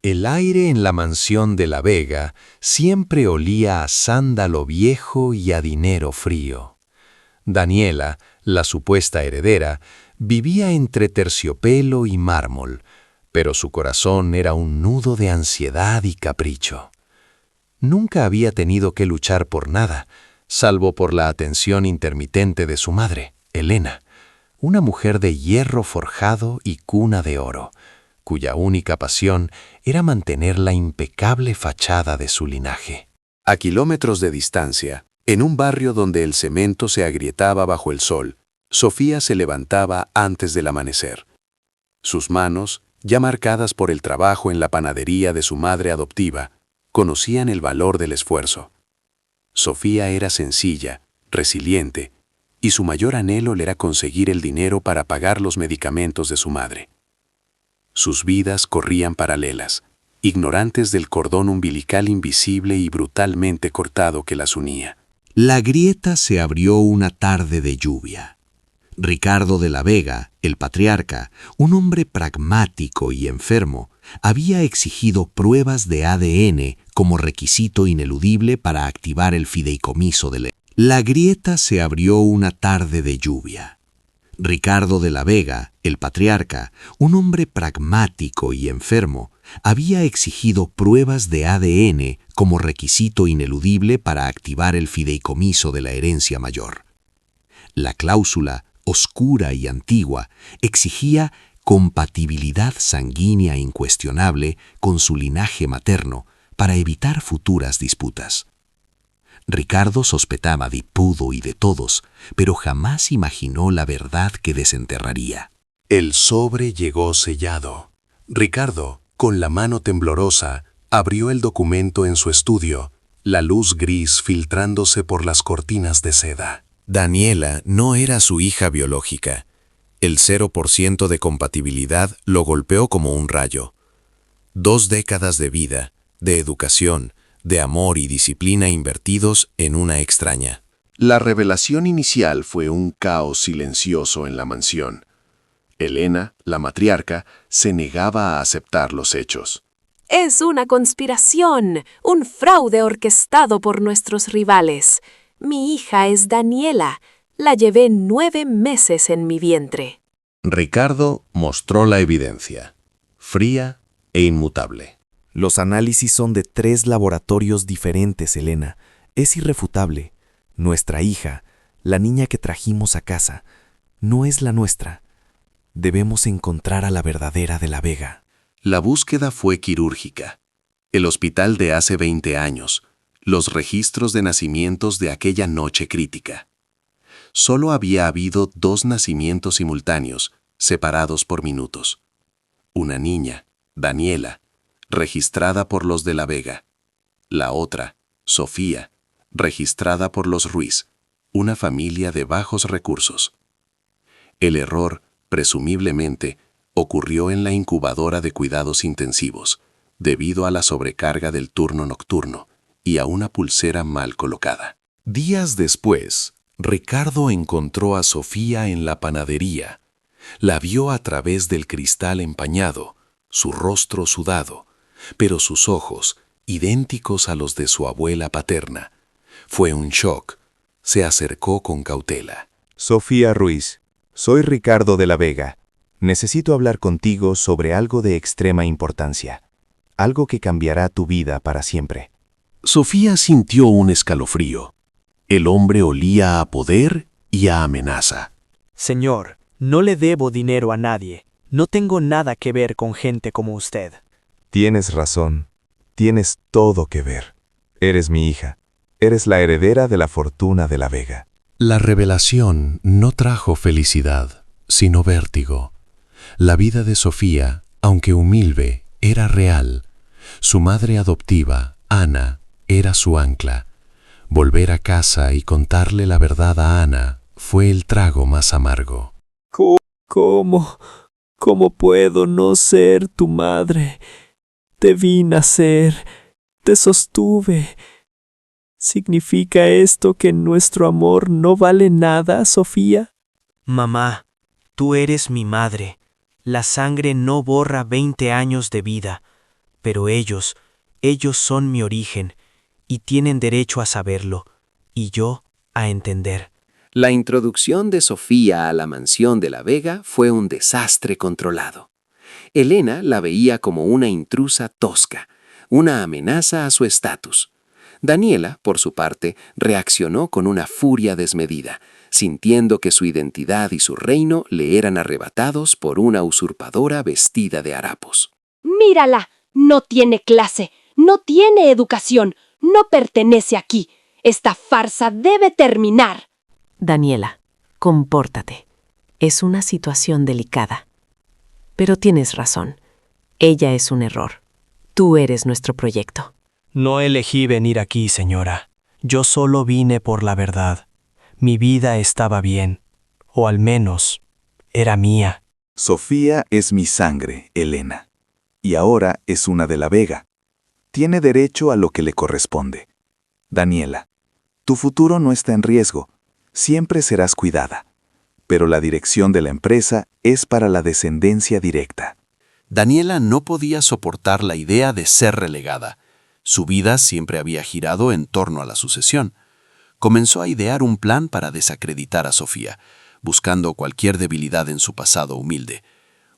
El aire en la mansión de la Vega siempre olía a sándalo viejo y a dinero frío. Daniela, la supuesta heredera, vivía entre terciopelo y mármol, pero su corazón era un nudo de ansiedad y capricho. Nunca había tenido que luchar por nada, salvo por la atención intermitente de su madre, Elena, una mujer de hierro forjado y cuna de oro, cuya única pasión era mantener la impecable fachada de su linaje. A kilómetros de distancia, en un barrio donde el cemento se agrietaba bajo el sol, Sofía se levantaba antes del amanecer. Sus manos, ya marcadas por el trabajo en la panadería de su madre adoptiva, conocían el valor del esfuerzo. Sofía era sencilla, resiliente, y su mayor anhelo era conseguir el dinero para pagar los medicamentos de su madre. Sus vidas corrían paralelas, ignorantes del cordón umbilical invisible y brutalmente cortado que las unía. La grieta se abrió una tarde de lluvia. Ricardo de la Vega, el patriarca, un hombre pragmático y enfermo, había exigido pruebas de ADN como requisito ineludible para activar el fideicomiso de la... La grieta se abrió una tarde de lluvia. Ricardo de la Vega, el patriarca, un hombre pragmático y enfermo, había exigido pruebas de ADN como requisito ineludible para activar el fideicomiso de la herencia mayor. La cláusula, oscura y antigua, exigía compatibilidad sanguínea incuestionable con su linaje materno para evitar futuras disputas. Ricardo sospechaba de Pudo y de todos, pero jamás imaginó la verdad que desenterraría. El sobre llegó sellado. Ricardo, con la mano temblorosa, abrió el documento en su estudio, la luz gris filtrándose por las cortinas de seda. Daniela no era su hija biológica. El 0% de compatibilidad lo golpeó como un rayo. 2 décadas de vida, de educación, de amor y disciplina invertidos en una extraña. La revelación inicial fue un caos silencioso en la mansión. Elena, la matriarca, se negaba a aceptar los hechos. Es una conspiración, un fraude orquestado por nuestros rivales. Mi hija es Daniela. La llevé 9 meses en mi vientre. Ricardo mostró la evidencia, fría e inmutable. Los análisis son de 3 laboratorios diferentes, Elena. Es irrefutable. Nuestra hija, la niña que trajimos a casa, no es la nuestra. Debemos encontrar a la verdadera de la Vega. La búsqueda fue quirúrgica. El hospital de hace 20 años, los registros de nacimientos de aquella noche crítica. Solo había habido 2 nacimientos simultáneos, separados por minutos. Una niña, Daniela, registrada por los de la Vega. La otra, Sofía, registrada por los Ruiz, una familia de bajos recursos. El error, presumiblemente, ocurrió en la incubadora de cuidados intensivos, debido a la sobrecarga del turno nocturno y a una pulsera mal colocada. Días después, Ricardo encontró a Sofía en la panadería. La vio a través del cristal empañado, su rostro sudado, pero sus ojos, idénticos a los de su abuela paterna. Fue un shock. Se acercó con cautela. Sofía Ruiz, soy Ricardo de la Vega. Necesito hablar contigo sobre algo de extrema importancia. Algo que cambiará tu vida para siempre. Sofía sintió un escalofrío. El hombre olía a poder y a amenaza. Señor, no le debo dinero a nadie. No tengo nada que ver con gente como usted. Tienes razón. Tienes todo que ver. Eres mi hija. Eres la heredera de la fortuna de la Vega. La revelación no trajo felicidad, sino vértigo. La vida de Sofía, aunque humilde, era real. Su madre adoptiva, Ana, era su ancla. Volver a casa y contarle la verdad a Ana fue el trago más amargo. ¿Cómo puedo no ser tu madre? Te vi nacer, te sostuve. ¿Significa esto que nuestro amor no vale nada, Sofía? Mamá, tú eres mi madre. La sangre no borra 20 años de vida. Pero ellos son mi origen, y tienen derecho a saberlo, y yo a entender. La introducción de Sofía a la mansión de la Vega fue un desastre controlado. Elena la veía como una intrusa tosca, una amenaza a su estatus. Daniela, por su parte, reaccionó con una furia desmedida, sintiendo que su identidad y su reino le eran arrebatados por una usurpadora vestida de harapos. Mírala, no tiene clase, no tiene educación, no pertenece aquí. Esta farsa debe terminar. Daniela, compórtate. Es una situación delicada. Pero tienes razón. Ella es un error. Tú eres nuestro proyecto. No elegí venir aquí, señora. Yo solo vine por la verdad. Mi vida estaba bien, o al menos era mía. Sofía es mi sangre, Elena, y ahora es una de la Vega. Tiene derecho a lo que le corresponde. Daniela, tu futuro no está en riesgo. Siempre serás cuidada. Pero la dirección de la empresa es para la descendencia directa. Daniela no podía soportar la idea de ser relegada. Su vida siempre había girado en torno a la sucesión. Comenzó a idear un plan para desacreditar a Sofía, buscando cualquier debilidad en su pasado humilde.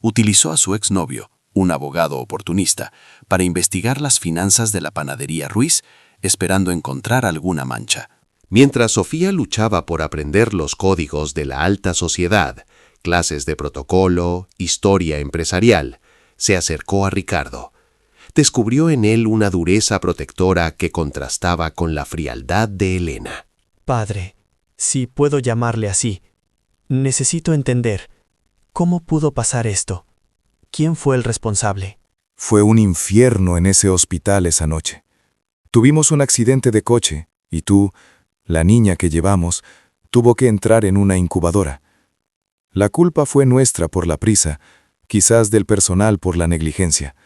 Utilizó a su exnovio, un abogado oportunista, para investigar las finanzas de la panadería Ruiz, esperando encontrar alguna mancha. Mientras Sofía luchaba por aprender los códigos de la alta sociedad, clases de protocolo, historia empresarial, se acercó a Ricardo. Descubrió en él una dureza protectora que contrastaba con la frialdad de Elena. Padre, si puedo llamarle así, necesito entender. ¿Cómo pudo pasar esto? ¿Quién fue el responsable? Fue un infierno en ese hospital esa noche. Tuvimos un accidente de coche y tú, la niña que llevamos, tuvo que entrar en una incubadora. La culpa fue nuestra por la prisa, quizás del personal por la negligencia.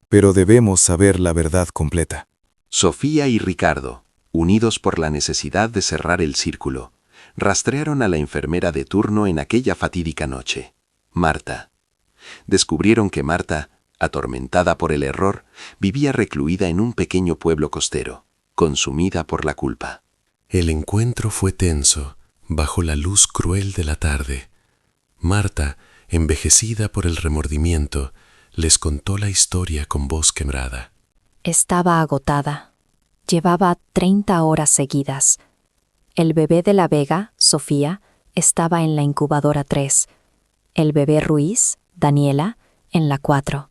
Pero debemos saber la verdad completa. Sofía y Ricardo, unidos por la necesidad de cerrar el círculo, rastrearon a la enfermera de turno en aquella fatídica noche, Marta. Descubrieron que Marta, atormentada por el error, vivía recluida en un pequeño pueblo costero, consumida por la culpa. El encuentro fue tenso, bajo la luz cruel de la tarde. Marta, envejecida por el remordimiento, les contó la historia con voz quebrada. Estaba agotada. Llevaba 30 horas seguidas. El bebé de la Vega, Sofía, estaba en la incubadora 3. El bebé Ruiz, Daniela, en la 4.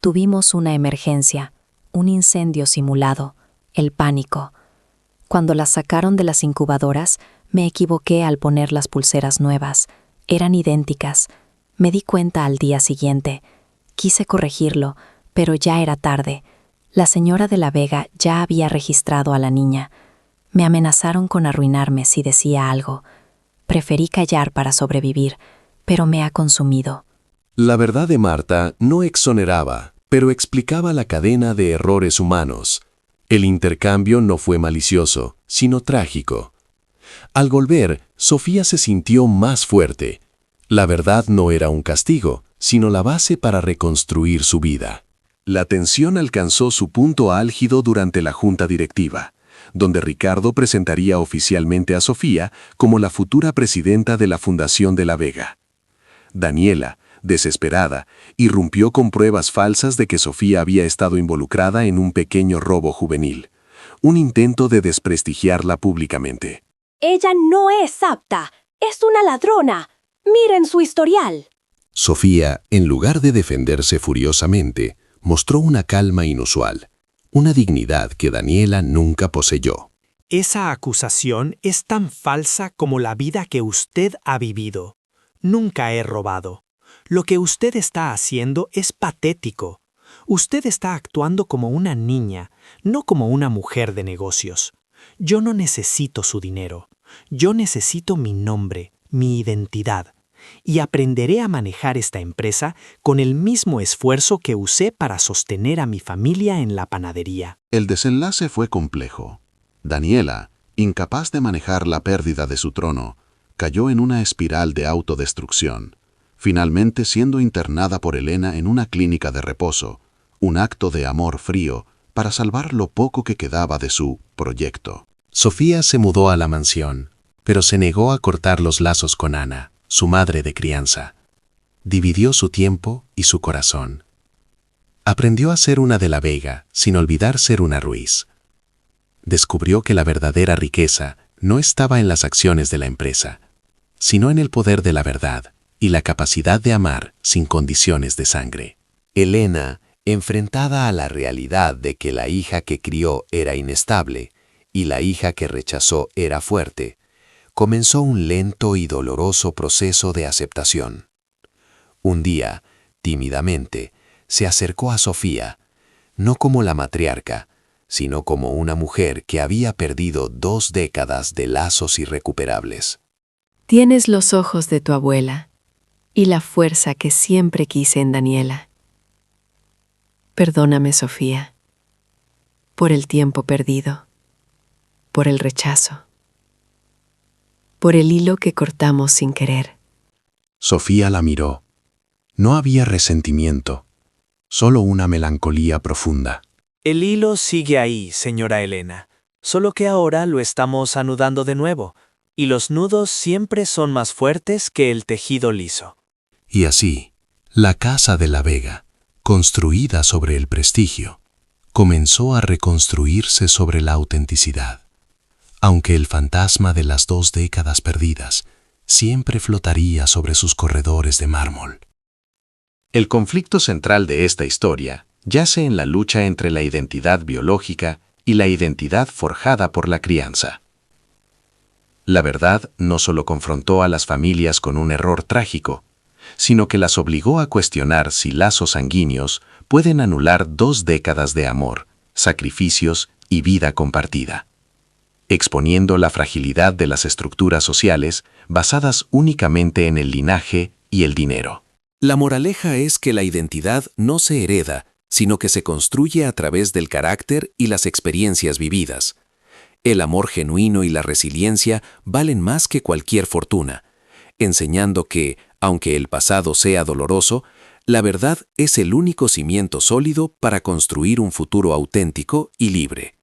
Tuvimos una emergencia, un incendio simulado, el pánico. Cuando las sacaron de las incubadoras, me equivoqué al poner las pulseras nuevas. Eran idénticas. Me di cuenta al día siguiente. Quise corregirlo, pero ya era tarde. La señora de la Vega ya había registrado a la niña. Me amenazaron con arruinarme si decía algo. Preferí callar para sobrevivir, pero me ha consumido. La verdad de Marta no exoneraba, pero explicaba la cadena de errores humanos. El intercambio no fue malicioso, sino trágico. Al volver, Sofía se sintió más fuerte. La verdad no era un castigo, sino la base para reconstruir su vida. La tensión alcanzó su punto álgido durante la junta directiva, donde Ricardo presentaría oficialmente a Sofía como la futura presidenta de la Fundación de la Vega. Daniela, desesperada, irrumpió con pruebas falsas de que Sofía había estado involucrada en un pequeño robo juvenil, un intento de desprestigiarla públicamente. Ella no es apta, es una ladrona. Miren su historial. Sofía, en lugar de defenderse furiosamente, mostró una calma inusual, una dignidad que Daniela nunca poseyó. Esa acusación es tan falsa como la vida que usted ha vivido. Nunca he robado. Lo que usted está haciendo es patético. Usted está actuando como una niña, no como una mujer de negocios. Yo no necesito su dinero. Yo necesito mi nombre, mi identidad. Y aprenderé a manejar esta empresa con el mismo esfuerzo que usé para sostener a mi familia en la panadería. El desenlace fue complejo. Daniela, incapaz de manejar la pérdida de su trono, cayó en una espiral de autodestrucción, finalmente siendo internada por Elena en una clínica de reposo, un acto de amor frío para salvar lo poco que quedaba de su proyecto. Sofía se mudó a la mansión, pero se negó a cortar los lazos con Ana, su madre de crianza. Dividió su tiempo y su corazón. Aprendió a ser una de la Vega, sin olvidar ser una Ruiz. Descubrió que la verdadera riqueza no estaba en las acciones de la empresa, sino en el poder de la verdad y la capacidad de amar sin condiciones de sangre. Elena, enfrentada a la realidad de que la hija que crió era inestable y la hija que rechazó era fuerte, comenzó un lento y doloroso proceso de aceptación. Un día, tímidamente, se acercó a Sofía, no como la matriarca, sino como una mujer que había perdido 2 décadas de lazos irrecuperables. Tienes los ojos de tu abuela y la fuerza que siempre quise en Daniela. Perdóname, Sofía, por el tiempo perdido, por el rechazo, por el hilo que cortamos sin querer. Sofía la miró. No había resentimiento, solo una melancolía profunda. El hilo sigue ahí, señora Elena, solo que ahora lo estamos anudando de nuevo, y los nudos siempre son más fuertes que el tejido liso. Y así, la casa de la Vega, construida sobre el prestigio, comenzó a reconstruirse sobre la autenticidad, aunque el fantasma de las 2 décadas perdidas siempre flotaría sobre sus corredores de mármol. El conflicto central de esta historia yace en la lucha entre la identidad biológica y la identidad forjada por la crianza. La verdad no solo confrontó a las familias con un error trágico, sino que las obligó a cuestionar si lazos sanguíneos pueden anular 2 décadas de amor, sacrificios y vida compartida, exponiendo la fragilidad de las estructuras sociales basadas únicamente en el linaje y el dinero. La moraleja es que la identidad no se hereda, sino que se construye a través del carácter y las experiencias vividas. El amor genuino y la resiliencia valen más que cualquier fortuna, enseñando que, aunque el pasado sea doloroso, la verdad es el único cimiento sólido para construir un futuro auténtico y libre.